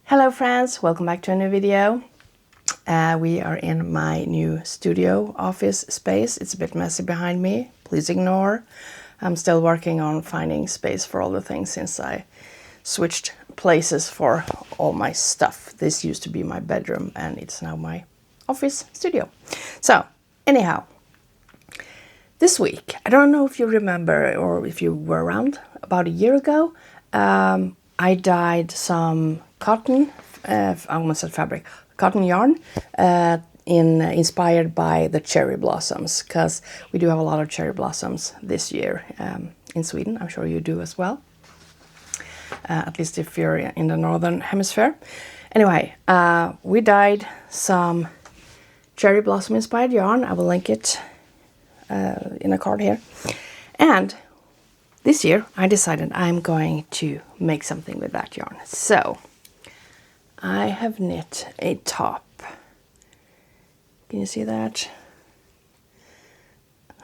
Hello friends, welcome back to a new video. We are in my new studio office space. It's a bit messy behind me, please ignore. I'm still working on finding space for all the things since I switched places for all my stuff. This used to be my bedroom and it's now my office studio. So anyhow, this week, I don't know if you remember or if you were around, about a year ago, I dyed some cotton, I almost said fabric, cotton yarn, inspired by the cherry blossoms, because we do have a lot of cherry blossoms this year in Sweden. I'm sure you do as well, at least if you're in the northern hemisphere. Anyway, we dyed some cherry blossom inspired yarn. I will link it in a card here. And this year I decided I'm going to make something with that yarn. So I have knit a top. Can you see that?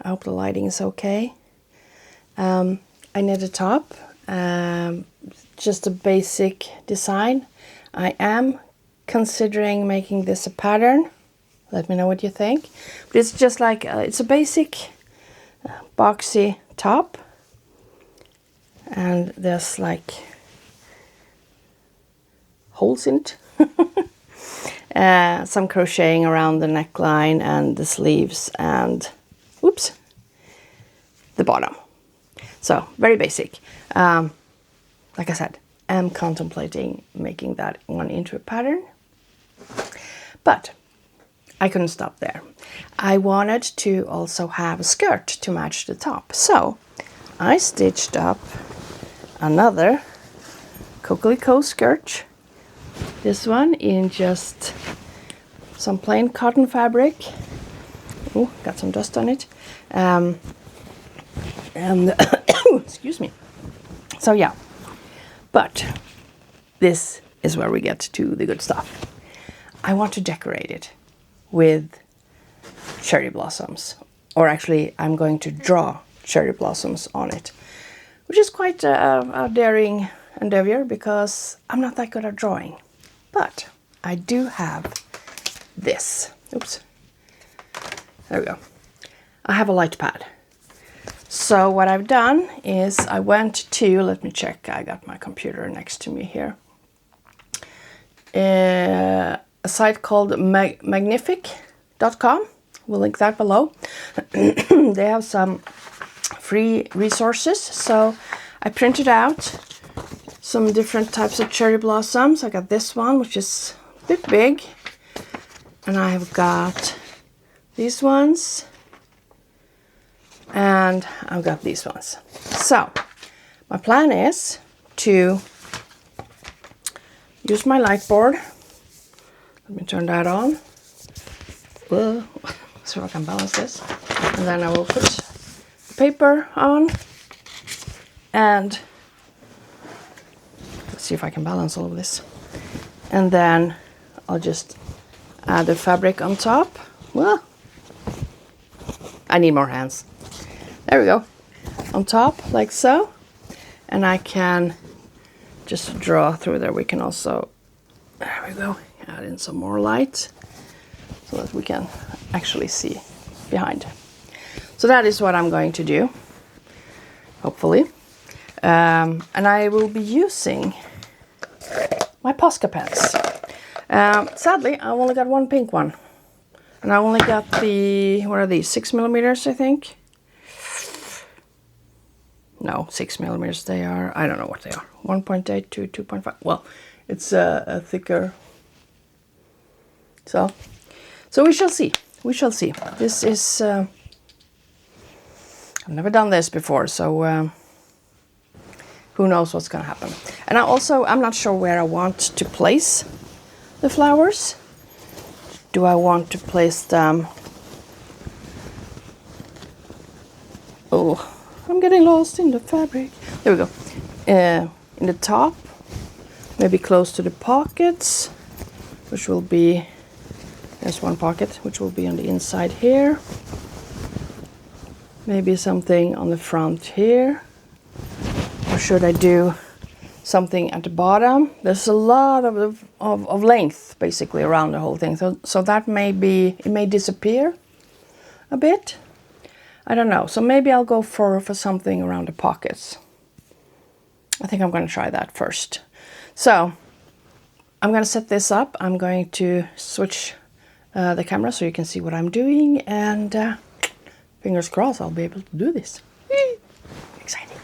I hope the lighting is okay. I knit a top, just a basic design. I am considering making this a pattern. Let me know what you think. But it's just like, it's a basic boxy top. And there's like holes in it. Some crocheting around the neckline and the sleeves and, whoops, the bottom. So, very basic. Like I said, I'm contemplating making that one into a pattern. But I couldn't stop there. I wanted to also have a skirt to match the top. So I stitched up another coquelicot skirt. This one in just some plain cotton fabric. Oh, got some dust on it. And excuse me. So yeah, but this is where we get to the good stuff. I want to decorate it with cherry blossoms, or actually I'm going to draw cherry blossoms on it, which is quite a daring endeavor because I'm not that good at drawing. But I do have this. Oops. There we go. I have a light pad. So what I've done is I went to, let me check, I got my computer next to me here. A site called magnific.com. We'll link that below. They have some free resources. So I printed out some different types of cherry blossoms. I got this one, which is a bit big. And I've got these ones. And I've got these ones. So my plan is to use my light board. Let me turn that on. Whoa. So I can balance this. And then I will put the paper on. And let's see if I can balance all of this. And then I'll just add the fabric on top. Well, I need more hands. There we go. On top, like so. And I can just draw through there. We can also, there we go, add in some more light so that we can actually see behind. So that is what I'm going to do, hopefully. And I will be using my Posca pens. Sadly, I only got one pink one. And I only got the, what are these, 6 millimeters, I think? No, 6 millimeters they are. I don't know what they are. 1.8 to 2.5. Well, it's a thicker. So we shall see. We shall see. This is, I've never done this before, so who knows what's going to happen. And I'm not sure where I want to place the flowers. Do I want to place them? Oh, I'm getting lost in the fabric. There we go. In the top, maybe close to the pockets, which will be, there's one pocket, which will be on the inside here. Maybe something on the front here. Or should I do something at the bottom. There's a lot of length basically around the whole thing. So that it may disappear a bit. I don't know. So maybe I'll go for something around the pockets. I think I'm going to try that first. So I'm going to set this up. I'm going to switch the camera so you can see what I'm doing, and fingers crossed I'll be able to do this. Exciting.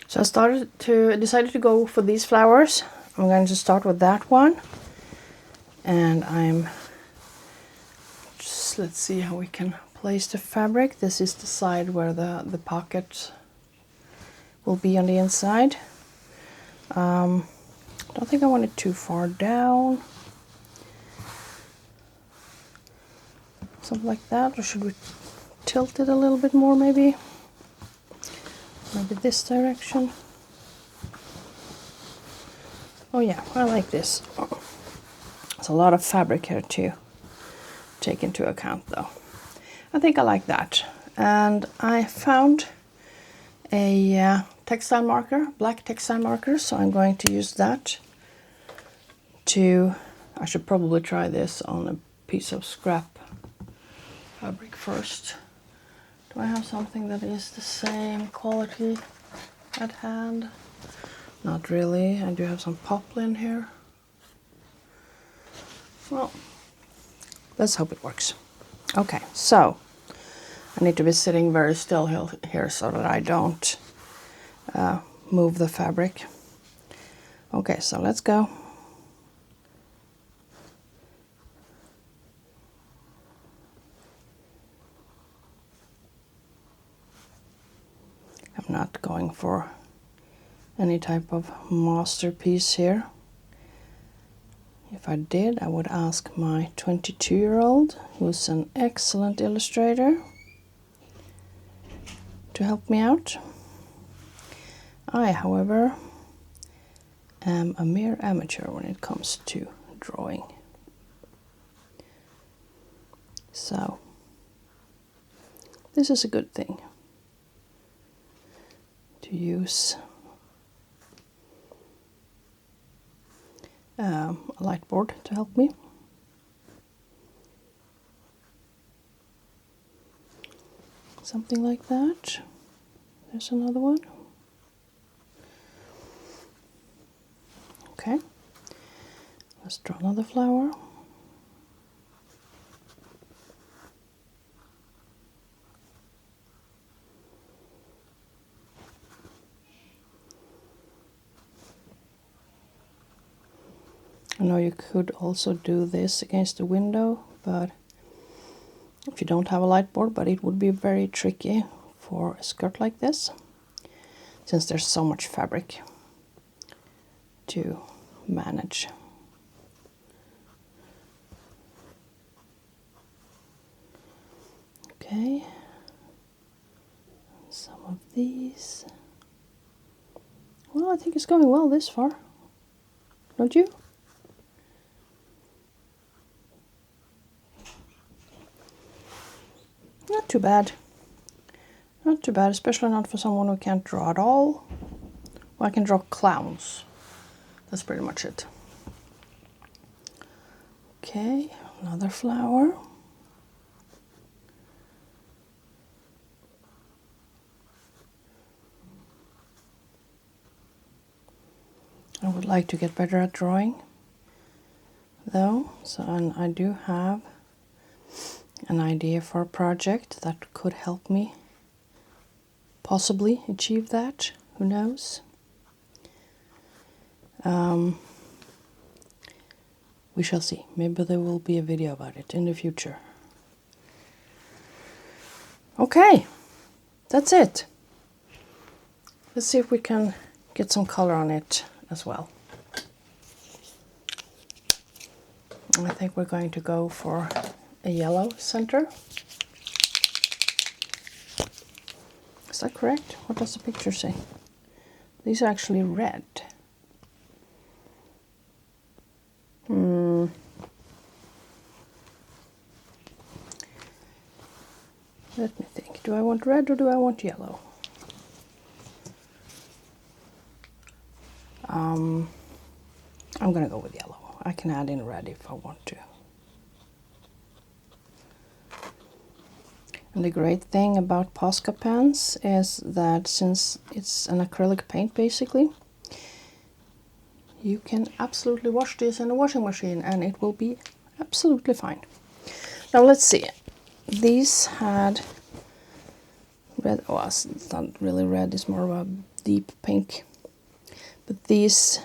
So I decided to go for these flowers. I'm going to start with that one, and let's see how we can place the fabric. This is the side where the pocket will be on the inside. Don't think I want it too far down. Something like that, or should we tilt it a little bit more maybe? Maybe this direction. Oh yeah, I like this. There's a lot of fabric here to take into account though. I think I like that. And I found a textile marker, black textile marker, so I'm going to use that I should probably try this on a piece of scrap fabric first. Do I have something that is the same quality at hand? Not really. I do have some poplin here. Well, let's hope it works. Okay, so I need to be sitting very still here so that I don't move the fabric. Okay, so let's go. I'm not going for any type of masterpiece here. If I did, I would ask my 22-year-old, who's an excellent illustrator, to help me out. I, however, am a mere amateur when it comes to drawing. So, this is a good thing to use a light board to help me. Something like that. There's another one. Okay, let's draw another flower. I know you could also do this against the window, but if you don't have a light board, but it would be very tricky for a skirt like this, since there's so much fabric to manage. Okay, some of these. Well, I think it's going well this far, don't you? Not too bad. Not too bad, especially not for someone who can't draw at all. Well, I can draw clowns. That's pretty much it. Okay, another flower. I would like to get better at drawing, though, and I do have an idea for a project that could help me possibly achieve that. Who knows? We shall see. Maybe there will be a video about it in the future. Okay, that's it. Let's see if we can get some color on it as well. I think we're going to go for a yellow center. Is that correct? What does the picture say? These are actually red. Let me think. Do I want red or do I want yellow? I'm gonna go with yellow. I can add in red if I want to. And the great thing about Posca pens is that since it's an acrylic paint basically, you can absolutely wash this in a washing machine and it will be absolutely fine. Now let's see. These had red, oh it's not really red, it's more of a deep pink. But these,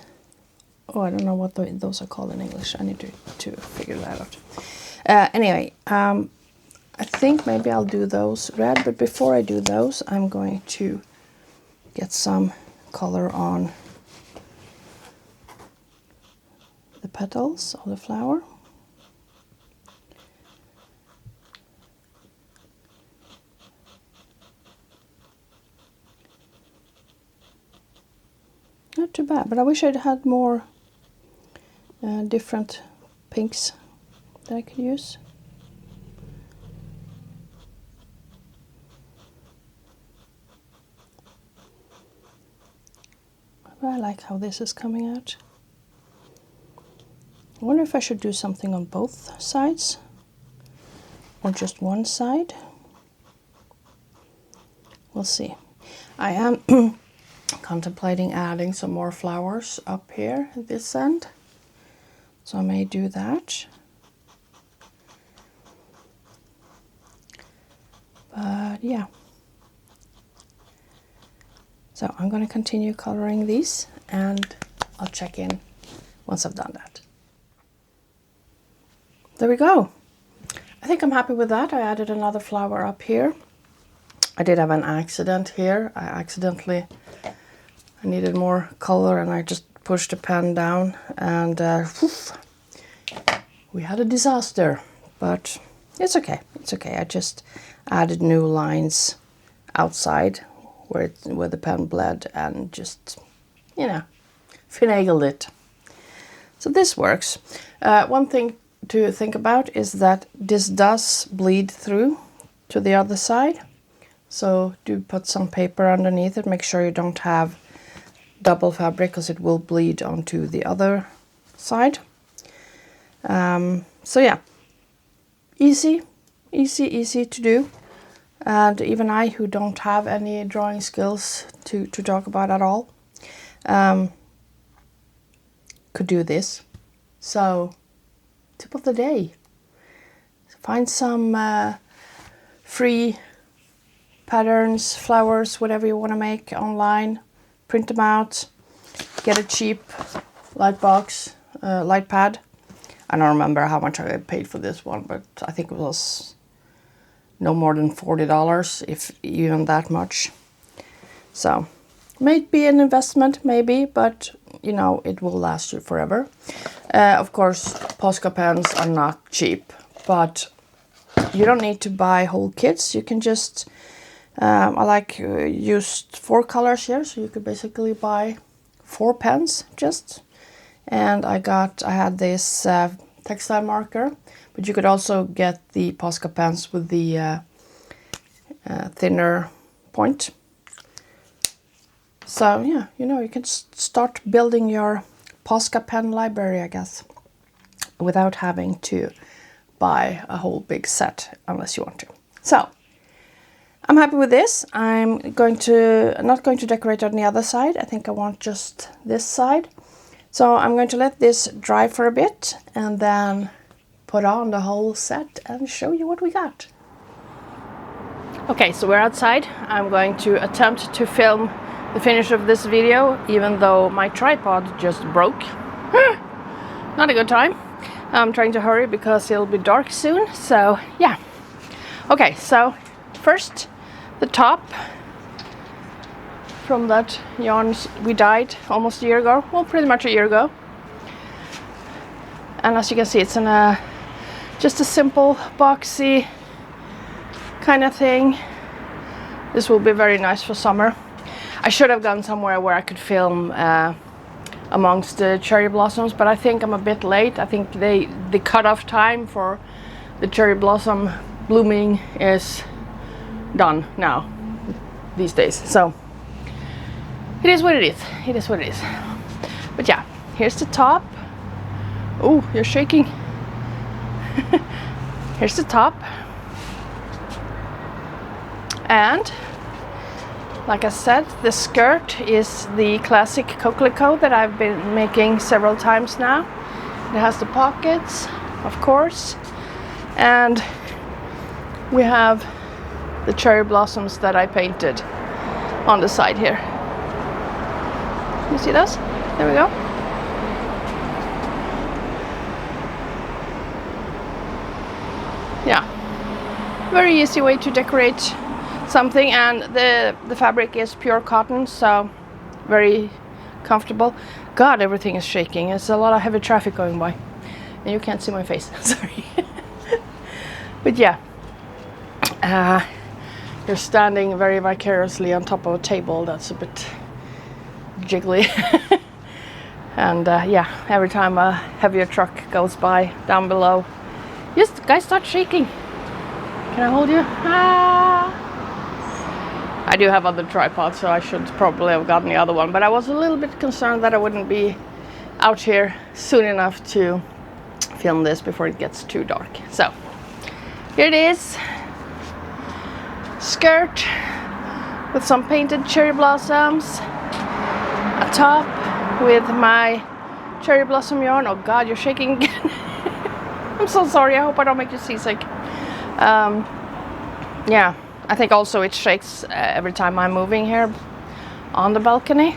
oh I don't know what those are called in English, I need to figure that out. Anyway, I think maybe I'll do those red, but before I do those I'm going to get some color on the petals of the flower. Not too bad, but I wish I'd had more different pinks that I could use. But I like how this is coming out. I wonder if I should do something on both sides or just one side. We'll see. I am contemplating adding some more flowers up here at this end, so I may do that. But yeah. So I'm going to continue coloring these and I'll check in once I've done that. There we go. I think I'm happy with that. I added another flower up here. I did have an accident here. I needed more color and I just pushed the pen down and we had a disaster. But it's okay. It's okay. I just added new lines outside where the pen bled and just, you know, finagled it. So this works. One thing to think about is that this does bleed through to the other side. So do put some paper underneath it. Make sure you don't have double fabric because it will bleed onto the other side. So yeah, easy to do. And even I, who don't have any drawing skills to talk about at all, could do this. So tip of the day, find some free patterns, flowers, whatever you want to make online, print them out, get a cheap light box, light pad. I don't remember how much I paid for this one, but I think it was no more than $40, if even that much. So may be an investment, maybe, but you know, it will last you forever. Of course, Posca pens are not cheap, but you don't need to buy whole kits. You can just, I used 4 colors here, so you could basically buy 4 pens just. And I had this textile marker, but you could also get the Posca pens with the thinner point. So yeah, you know, you can start building your Posca pen library, I guess, without having to buy a whole big set unless you want to. So I'm happy with this. I'm not going to decorate on the other side. I think I want just this side. So I'm going to let this dry for a bit and then put on the whole set and show you what we got. Okay, so we're outside. I'm going to attempt to film the finish of this video, even though my tripod just broke. Not a good time. I'm trying to hurry because it'll be dark soon, so yeah. Okay, so first the top from that yarn we dyed almost a year ago, well, pretty much a year ago. And as you can see, it's in just a simple boxy kind of thing. This will be very nice for summer. I should have gone somewhere where I could film amongst the cherry blossoms, but I think I'm a bit late. I think the cutoff time for the cherry blossom blooming is done now these days. So it is what it is. It is what it is. But yeah, here's the top. Oh, you're shaking. Here's the top. And like I said, the skirt is the classic coquelicot that I've been making several times now. It has the pockets, of course, and we have the cherry blossoms that I painted on the side here. You see those? There we go. Yeah, very easy way to decorate something, and the fabric is pure cotton, so very comfortable. God, everything is shaking. It's a lot of heavy traffic going by, and you can't see my face. Sorry. But yeah, you're standing very vicariously on top of a table that's a bit jiggly. And yeah, every time a heavier truck goes by down below, yes, the guy starts shaking. Can I hold you? Ah. I do have other tripods, so I should probably have gotten the other one, but I was a little bit concerned that I wouldn't be out here soon enough to film this before it gets too dark. So here it is, skirt with some painted cherry blossoms, a top with my cherry blossom yarn. Oh God, you're shaking again. I'm so sorry, I hope I don't make you seasick. Yeah, I think also it shakes every time I'm moving here on the balcony,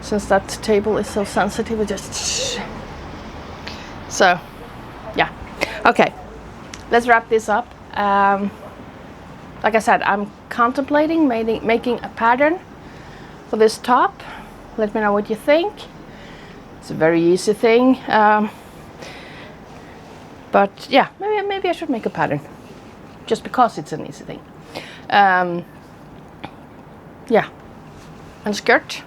since that table is so sensitive. It just so yeah. Okay, let's wrap this up. Like I said, I'm contemplating making a pattern for this top. Let me know what you think. It's a very easy thing, but yeah, maybe I should make a pattern just because it's an easy thing. Yeah, and skirt.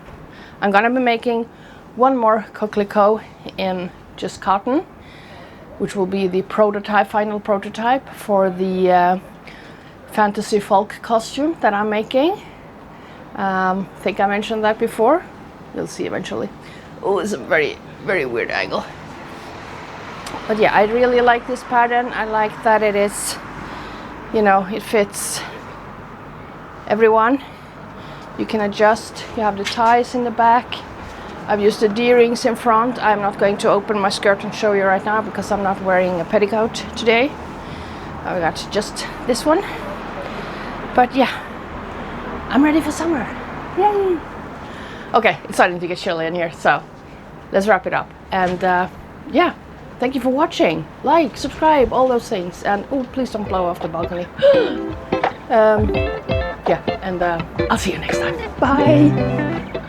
I'm gonna be making one more coquelicot in just cotton, which will be the prototype, final prototype for the fantasy folk costume that I'm making. Think I mentioned that before. You'll see eventually. Oh, it's a very, very weird angle. But yeah, I really like this pattern. I like that it is, you know, it fits everyone. You can adjust. You have the ties in the back. I've used the D-rings in front. I'm not going to open my skirt and show you right now because I'm not wearing a petticoat today. I got just this one. But yeah, I'm ready for summer. Yay! Okay, it's starting to get chilly in here, so let's wrap it up. And yeah, thank you for watching. Like, subscribe, all those things. And oh, please don't blow off the balcony. Yeah, and I'll see you next time. Bye!